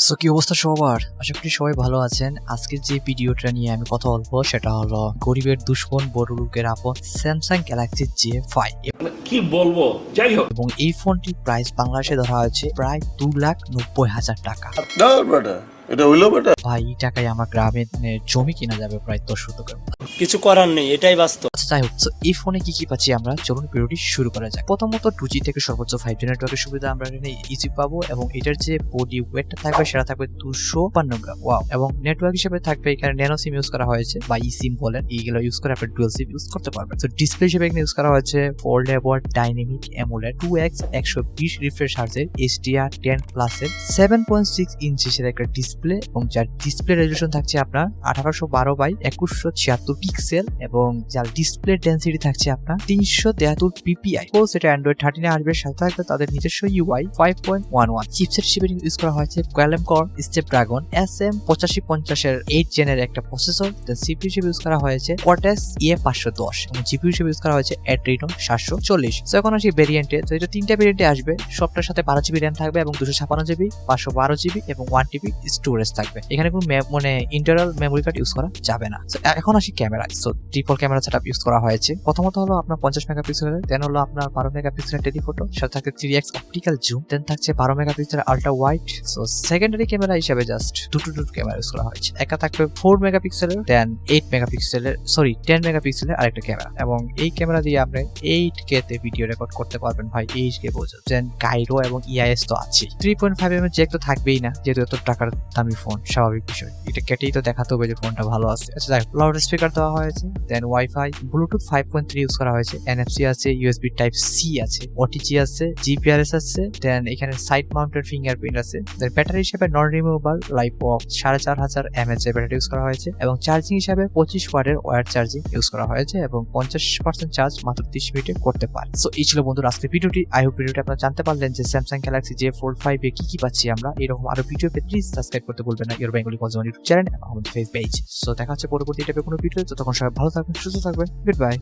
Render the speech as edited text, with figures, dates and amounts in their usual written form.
So কি অবস্থা সবার? আশা করি সবাই ভালো আছেন। আজকের যে ভিডিওটা নিয়ে আমি কথা বলবো সেটা হলো গরিবের দুশ্মন বড় লোকের আপন স্যামসাং গ্যালাক্সি J5 কি বলবো, যাই হোক। এবং এই ফোনটির প্রাইস বাংলাদেশে ধরা হয়েছে প্রায় 2,90,000 টাকা। এটা হইলো বেটা। ভাই এই টাকায় আমার গ্রামে জমি কিনা যাবে প্রায় 10 শতকের মতো। কিছু করার নেই, এটাই বাস্তব। আচ্ছা যাই হোক, এই ফোনে কি কি পাচ্ছি আমরা, চলুন ভিডিওটি শুরু করা যাক। প্রথমত 2G থেকে সর্বোচ্চ 5G নেটওয়ার্কের সুবিধা আমরা এখানে ইজি পাবো এবং এটার যে বডি ওয়েটটা থাকবে সেটা থাকবে 252 গ্রাম। ওয়াও। এবং নেটওয়ার্ক হিসেবে থাকবে এখানে ন্যানো সিম ইউজ করা হয়েছে বা ই সিম বলেন, এইগুলো ইউজ করে আপনি ডুয়াল সিম ইউজ করতে পারবেন। তো ডিসপ্লে হিসেবে এখানে ইউজ করা হয়েছে foldable dynamic AMOLED 2x 120 refresh হার্জের HDR10 প্লাসের 7.6 ইঞ্চির একটা ডিসপ্লে এবং যার ডিসপ্লে রেজোলিউশন থাকছে আপনার 1812x2176 পিক্সেল এবং যার ডিসপ্লে ডেনসিটি থাকছে আপনার 373 ppi। তো সেটা অ্যান্ড্রয়েড 13 আসবে, সাথে থাকবে তাদের নিজস্ব UI 5.11। চিপসেট হিসেবে ইউজ করা হয়েছে কোয়ালকম কোর স্ন্যাপড্রাগন SM8550 এর 8 জেনের একটা প্রসেসর। দেন সিপিইউ হিসেবে ইউজ করা হয়েছে Cortex A510 এবং জিপিইউ হিসেবে ইউজ করা হয়েছে Adreno 740। সো এখন আসি ভেরিয়েন্টে। তো এটা তিনটা ভেরিয়েন্টে আসবে, সবটার সাথে 12GB RAM থাকবে এবং 256GB 512GB এবং 1TB স্টোরেজ থাকবে। এখানে কোনো ইন্টারনাল মেমোরি কার্ড ইউজ করা যাবে না। এখন আসি camera. So triple camera setup use করা হয়েছে। প্রথমত হলো আপনার 50 মেগাপিক্সেলের, দেন হলো আপনার 12 মেগাপিক্সেলের টেলিফটো, সাথে থাকছে 3x অপটিক্যাল জুম, দেন থাকছে 12 মেগাপিক্সেলের ultra wide. So secondary camera হিসেবে জাস্ট দুটো ক্যামেরা ইউজ করা হয়েছে। একটা থাকবে 4 মেগাপিক্সেলের, দেন 8 মেগাপিক্সেলের 10 মেগাপিক্সেলের আরেকটা ক্যামেরা। এবং এই ক্যামেরা দিয়ে আপনি 8K তে ভিডিও রেকর্ড করতে পারবেন ভাই। 8K বোঝো, দেন গাইরো এবং EIS তো আছে। 3.5mm জ্যাক তো থাকবেই না, যেহেতু এত টাকার দামি ফোন, স্বাভাবিক বিষয়। এটা কেটেই তো দেখাতে হবে যে ফোনটা ভালো আছে। আচ্ছা যাই হোক, লাউড স্পিকার দেওয়া হয়েছে, দেন ওয়াইফাই, ব্লুটুথ 5.3 ইউজ করা হয়েছে, NFC আছে, USB টাইপ C আছে, OTG আছে, GPRS আছে, দেন এখানে সাইড মাউন্টেড ফিঙ্গারপ্রিন্ট আছে। দেন ব্যাটারি হিসেবে non removable life of 4500 mAh এর ব্যাটারি ইউজ করা হয়েছে এবং চার্জিং হিসেবে 25 ওয়াটের ওয়্যার চার্জিং ইউজ করা হয়েছে এবং 50% চার্জ মাত্র 30 মিনিটে করতে পারে। সো এই ছিল বন্ধুরা আজকের ভিডিওটি। আই হোপ ভিডিওটি আপনারা জানতে পারলেন যে স্যামসাং গ্যালাক্সি J4 এ কি পাচ্ছি আমরা। এরকম আরো ভিডিও পেতে প্লিজ সাবস্ক্রাইব করতে ভুলবেন না your Bengali consumer YouTube channel এবং আমাদের ফেসবুক পেজ। সো দেখা হচ্ছে পরবর্তী টাইপের কোনো ভিডিও। ততক্ষণ সবাই ভালো থাকবেন, সুস্থ থাকবেন। Good bye.